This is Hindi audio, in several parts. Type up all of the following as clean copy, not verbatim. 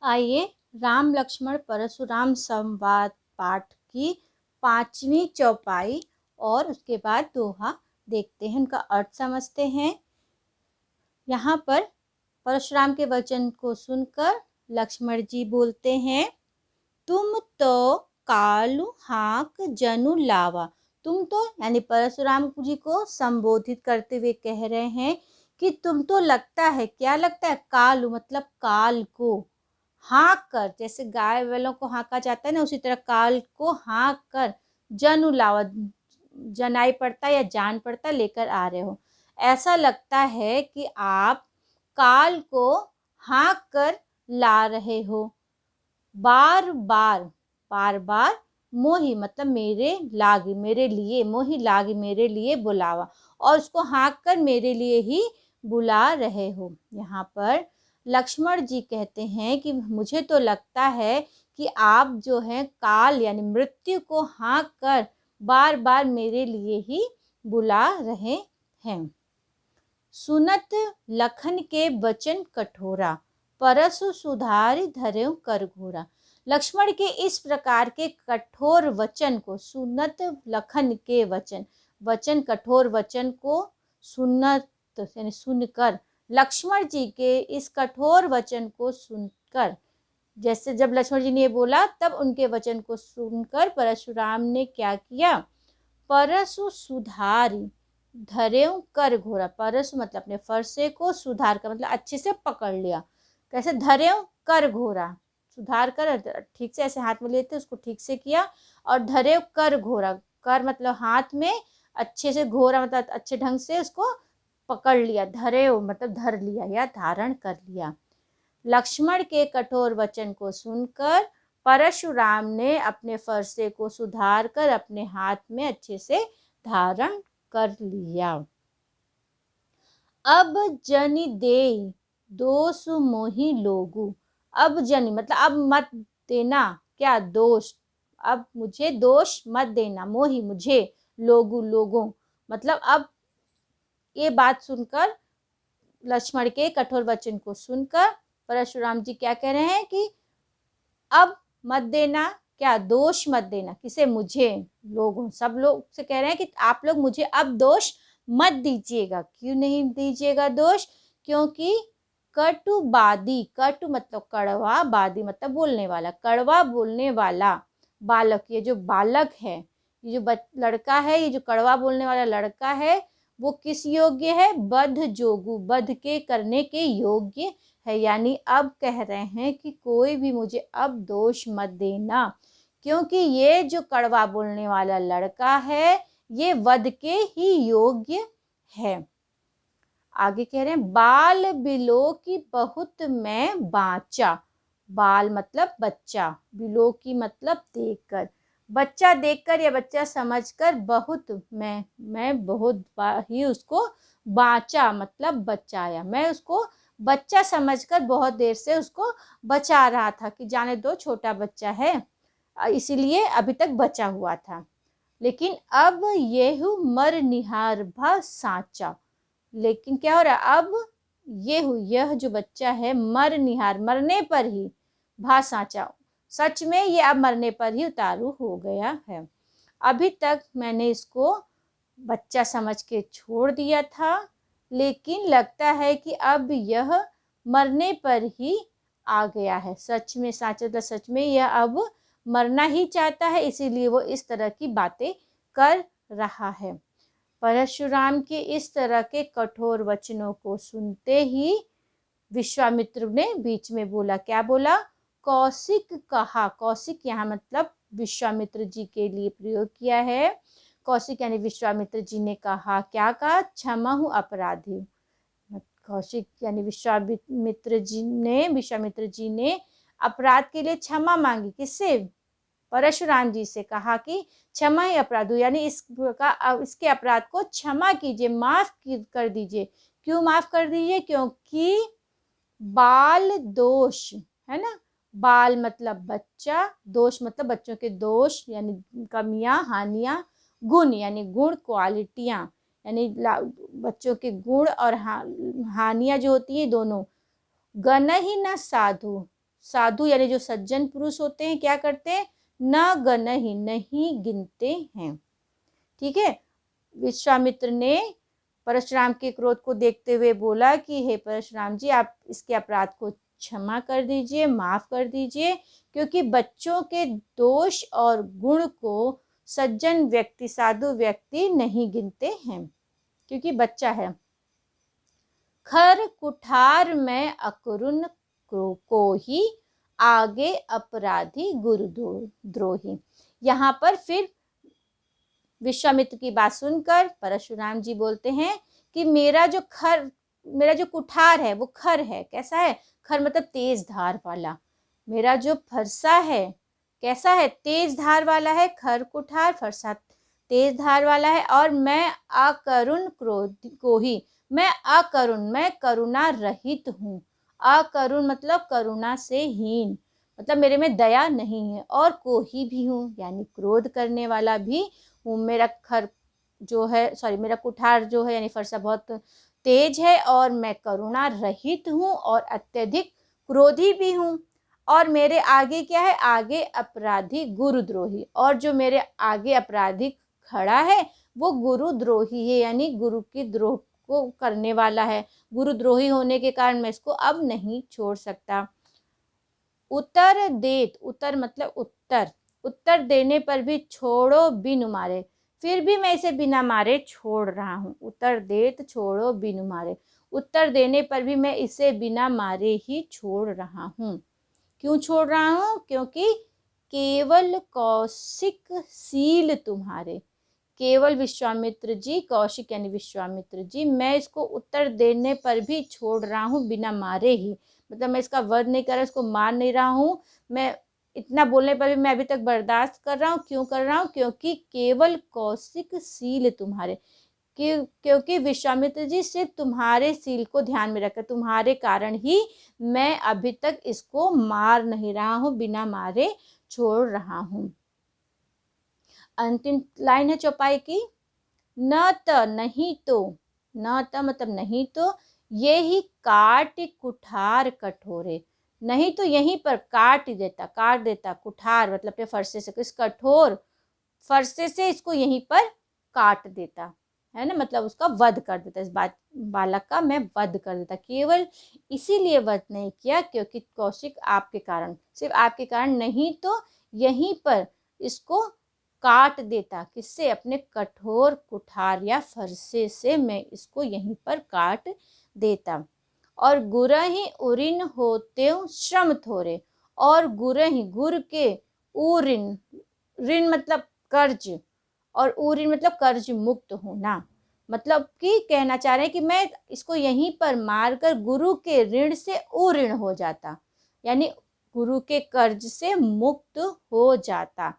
आइए राम लक्ष्मण परशुराम संवाद पाठ की 5वीं चौपाई और उसके बाद दोहा देखते हैं, उनका अर्थ समझते हैं। यहाँ पर परशुराम के वचन को सुनकर लक्ष्मण जी बोलते हैं, तुम तो कालू हाक जनु लावा। तुम तो यानी परशुराम जी को संबोधित करते हुए कह रहे हैं कि तुम तो लगता है, क्या लगता है, कालू मतलब काल को, हाँक कर, जैसे गाय वालों को हाँका जाता है ना, उसी तरह काल को हाँक कर जनु लावा, जनाई पड़ता या जान पड़ता लेकर आ रहे हो। ऐसा लगता है कि आप काल को हाँक कर ला रहे हो। बार बार, बार बार मोही मतलब मेरे लागी, मेरे लिए, मोही लागी मेरे लिए बुलावा, और उसको हाँक कर मेरे लिए ही बुला रहे हो। यहाँ पर लक्ष्मण जी कहते हैं कि मुझे तो लगता है कि आप जो हैं काल यानी मृत्यु को हाँक कर बार बार मेरे लिए ही बुला रहे हैं। सुनत लखन के वचन कठोरा, परसु सुधारि धर्यो कर घोरा। लक्ष्मण के इस प्रकार के कठोर वचन को, सुनत लखन के वचन, वचन कठोर वचन को सुनत यानी सुनकर, लक्ष्मण जी के इस कठोर वचन को सुनकर, जैसे जब लक्ष्मण जी ने ये बोला तब उनके वचन को सुनकर परशुराम ने क्या किया, परसु सुधारी धर्यो कर घोरा। परसु मतलब अपने फरसे को, सुधार कर मतलब अच्छे से पकड़ लिया। कैसे, धर्यो कर घोरा, सुधार कर ठीक से ऐसे हाथ में लेते उसको ठीक से किया, और धर्यो कर घोरा, कर मतलब हाथ में अच्छे से, घोरा मतलब अच्छे ढंग से उसको पकड़ लिया, धर्यो मतलब धर लिया या धारण कर लिया। लक्ष्मण के कठोर वचन को सुनकर परशुराम ने अपने फरसे को सुधार कर अपने हाथ में अच्छे से धारण कर लिया। अब जनि दे दोष मोहि लोगु। अब जनि मतलब अब मत देना, क्या, दोष, अब मुझे दोष मत देना, मोहि मुझे, लोगु लोगों मतलब अब ये बात सुनकर, लक्ष्मण के कठोर वचन को सुनकर परशुराम जी क्या कह रहे हैं कि अब मत देना, क्या, दोष मत देना, किसे, मुझे, लोगों, सब लोग से कह रहे हैं कि आप लोग मुझे अब दोष मत दीजिएगा। क्यों नहीं दीजिएगा दोष, क्योंकि कटुबादी, कटु मतलब कड़वा, बादी मतलब बोलने वाला, कड़वा बोलने वाला बालक, ये जो बालक है, ये जो लड़का है, ये जो कड़वा बोलने वाला लड़का है, वो किस योग्य है, बध जोगु, बध के करने के योग्य है। यानी अब कह रहे हैं कि कोई भी मुझे अब दोष मत देना, क्योंकि ये जो कड़वा बोलने वाला लड़का है ये वध के ही योग्य है। आगे कह रहे हैं, बाल बिलो की बहुत मैं बाचा। बाल मतलब बच्चा, बिलो की मतलब देखकर, बच्चा देखकर या बच्चा समझकर, बहुत मैं बहुत ही उसको बाचा मतलब बचाया, मैं उसको बच्चा समझकर बहुत देर से उसको बचा रहा था कि जाने दो छोटा बच्चा है, इसीलिए अभी तक बचा हुआ था। लेकिन अब येहू मर निहार भा साचा। लेकिन क्या हो रहा है, अब यह जो बच्चा है मर निहार, मरने पर ही, भा साचा, सच में ये अब मरने पर ही उतारू हो गया है। अभी तक मैंने इसको बच्चा समझ के छोड़ दिया था, लेकिन लगता है कि अब यह मरने पर ही आ गया है। सच में, साचा तो सच में यह अब मरना ही चाहता है, इसीलिए वो इस तरह की बातें कर रहा है। परशुराम के इस तरह के कठोर वचनों को सुनते ही विश्वामित्र ने बीच में बोला, क्या बोला, कौशिक कहा। कौशिक यहाँ मतलब विश्वामित्र जी के लिए प्रयोग किया है। कौशिक यानी विश्वामित्र जी ने कहा, क्या कहा, क्षमा हूँ अपराधी। कौशिक यानी विश्वामित्र जी ने अपराध के लिए क्षमा मांगी, किससे, परशुराम जी से, कहा कि क्षमा ही अपराध, यानी इसके अपराध को क्षमा कीजिए, माफ कर दीजिए। क्यों माफ कर दीजिए, क्योंकि बाल दोष है ना, बाल मतलब बच्चा, दोष मतलब बच्चों के दोष यानी कमियां, हानियां, गुण यानी गुण, क्वालिटियां यानी बच्चों के गुण और हानियां जो होती है दोनों, गण ही न साधु, साधु यानी जो सज्जन पुरुष होते हैं क्या करते हैं, न गनहि नहीं गिनते हैं। ठीक है। विश्वामित्र ने परशुराम के क्रोध को देखते हुए बोला कि हे परशुराम जी, आप इसके अपराध को क्षमा कर दीजिए, माफ कर दीजिए, क्योंकि बच्चों के दोष और गुण को सज्जन व्यक्ति, साधु व्यक्ति नहीं गिनते हैं, क्योंकि बच्चा है। खर कुठार में अकरुण को ही, आगे अपराधी गुरुद्रोही। यहाँ पर फिर विश्वामित्र की बात सुनकर परशुराम जी बोलते हैं कि मेरा जो कुठार है वो खर है। कैसा है? खर मतलब तेज धार वाला। मेरा जो फरसा है कैसा है? तेज धार वाला है। खर कुठार, फरसा तेज धार वाला है। और मैं अकरुण क्रोध को ही, मैं अकरुण, मैं करुणा रहित हूँ। अकरुण मतलब करुणा से हीन, मतलब मेरे में दया नहीं है। और कोही भी हूँ यानी क्रोध करने वाला भी हूँ। मेरा खर जो है, सॉरी, मेरा कुठार जो है यानी फरसा बहुत तेज है, और मैं करुणा रहित हूँ और अत्यधिक क्रोधी भी हूँ। और मेरे आगे क्या है? आगे अपराधी गुरुद्रोही। और जो मेरे आगे अपराधी खड़ा है वो गुरुद्रोही है, यानी गुरु की द्रोह को करने वाला है। गुरुद्रोही होने के कारण मैं इसको अब नहीं छोड़ सकता। उत्तर देत, उत्तर मतलब उत्तर, उत्तर देने पर भी छोड़ो बिनु मारे, फिर भी मैं इसे बिना मारे छोड़ रहा हूँ। उत्तर देत छोड़ो बिनु मारे, उत्तर देने पर भी मैं इसे बिना मारे ही छोड़ रहा हूँ। क्यों छोड़ रहा हूँ? क्योंकि केवल कौशिक सील तुम्हारे, केवल विश्वामित्र जी, कौशिक यानी विश्वामित्र जी, मैं इसको उत्तर देने पर भी छोड़ रहा हूँ बिना मारे ही। मतलब मैं इसका वध नहीं कर रहा, इसको मार नहीं रहा हूँ। मैं इतना बोलने पर भी मैं अभी तक बर्दाश्त कर रहा हूँ। क्यों कर रहा हूँ? क्योंकि केवल कौशिक सील तुम्हारे, क्योंकि विश्वामित्र जी सिर्फ तुम्हारे सील को ध्यान में रखकर, तुम्हारे कारण ही मैं अभी तक इसको मार नहीं रहा हूँ, बिना मारे छोड़ रहा हूँ। अंतिम लाइन है चौपाई की, न त नहीं तो, न त मतलब नहीं तो, ये ही काट कुठार कठोरे, नहीं तो यहीं पर काट देता कुठार मतलब अपने फरसे से, इस कठोर फरसे से इसको यहीं पर काट देता है ना, मतलब उसका वध कर देता, इस बालक का मैं वध कर देता। केवल इसीलिए वध नहीं किया क्योंकि कौशिक आपके कारण, सिर्फ आपके कारण, नहीं तो यहीं पर इसको काट देता। किससे? अपने कठोर कुठार या फरसे से मैं इसको यहीं पर काट देता। और गुरहि उरिन होते श्रम थोरे, और गुरहि गुर के उरिन, ऋण मतलब कर्ज, और उरिन मतलब कर्ज मुक्त होना। मतलब कि कहना चाह रहे हैं कि मैं इसको यहीं पर मारकर गुरु के ऋण से उऋण हो जाता, यानी गुरु के कर्ज से मुक्त हो जाता।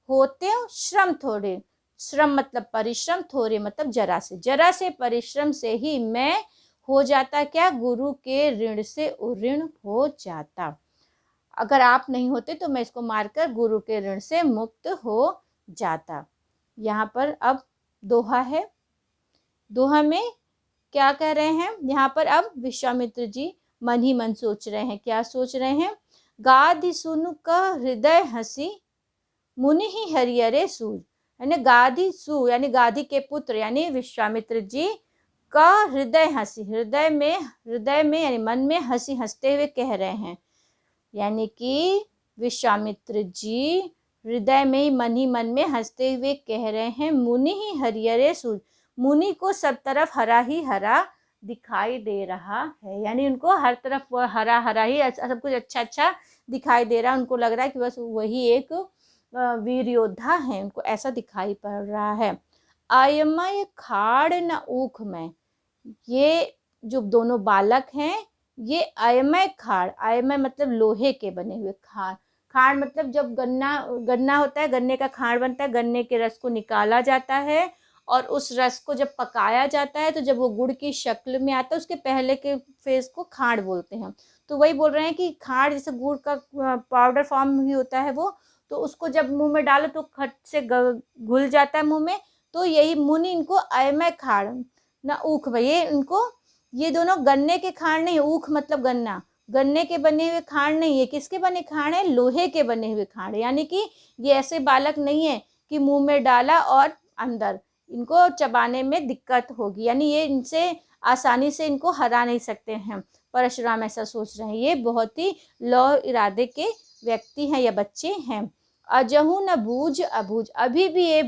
होते श्रम थोड़े, श्रम मतलब परिश्रम, थोड़े मतलब जरा से परिश्रम से ही मैं हो जाता क्या? गुरु के ऋण से उऋण हो जाता। अगर आप नहीं होते तो मैं इसको मारकर गुरु के ऋण से मुक्त हो जाता। यहाँ पर अब दोहा है। दोहा में क्या कह रहे हैं? यहाँ पर अब विश्वामित्र जी मन ही मन सोच रहे हैं। क्या सोच रहे हैं? गाधि सुनु का हृदय हंसी, मुनि ही हरियरे सूर, यानी गाधि सु यानी गाधि के पुत्र यानी विश्वामित्र जी का हृदय हंसी, हृदय में यानी मन में हंसी हंसते हुए कह रहे हैं, यानी कि विश्वामित्र जी हृदय में ही मन में हंसते हुए कह रहे हैं, मुनि ही हरियरे सूर, मुनि को सब तरफ हरा ही हरा दिखाई दे रहा है, यानी उनको हर तरफ हरा हरा ही सब कुछ अच्छा अच्छा दिखाई दे रहा है। उनको लग रहा है कि बस वही एक वीर योद्धा है, उनको ऐसा दिखाई पड़ रहा है। अयमय खाड़ न ऊख में, ये जो दोनों बालक हैं ये अयमय खाड़, अयमय मतलब लोहे के बने हुए खाड़, खाड़ मतलब जब गन्ना होता है, गन्ने का खाड़ बनता है, गन्ने के रस को निकाला जाता है और उस रस को जब पकाया जाता है तो जब वो गुड़ की शक्ल में आता है उसके पहले के फेज को खाड़ बोलते हैं। तो वही बोल रहे हैं कि खाड़ जैसे गुड़ का पाउडर फॉर्म ही होता है वो, तो उसको जब मुंह में डालो तो खट से घुल जाता है मुंह में। तो यही मुनि इनको अयमय खाड़ ना ऊख, ये इनको, ये दोनों गन्ने के खाड़ नहीं, ऊख मतलब गन्ना, गन्ने के बने हुए खांड नहीं है, किसके बने खांड है? लोहे के बने हुए खांड। यानी कि ये ऐसे बालक नहीं है कि मुंह में डाला और अंदर, इनको चबाने में दिक्कत होगी, यानी ये इनसे आसानी से इनको हरा नहीं सकते हैं। परशुराम ऐसा सोच रहे हैं। ये बहुत ही लौ इरादे के व्यक्ति हैं या बच्चे हैं। अजहू न बूझ अबूझ, अभी भी ये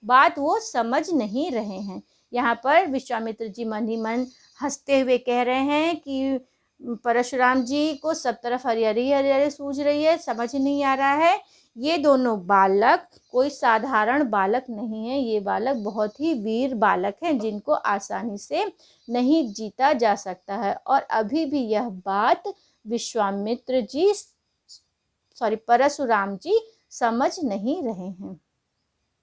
बात वो समझ नहीं रहे हैं। यहाँ पर विश्वामित्र जी मन ही मन हंसते हुए कह रहे हैं कि परशुराम जी को सब तरफ हरियाली हरियाली सूझ रही है, समझ नहीं आ रहा है। ये दोनों बालक कोई साधारण बालक नहीं है, ये बालक बहुत ही वीर बालक हैं जिनको आसानी से नहीं जीता जा सकता है। और अभी भी यह बात विश्वामित्र जी परशुराम जी समझ नहीं रहे हैं।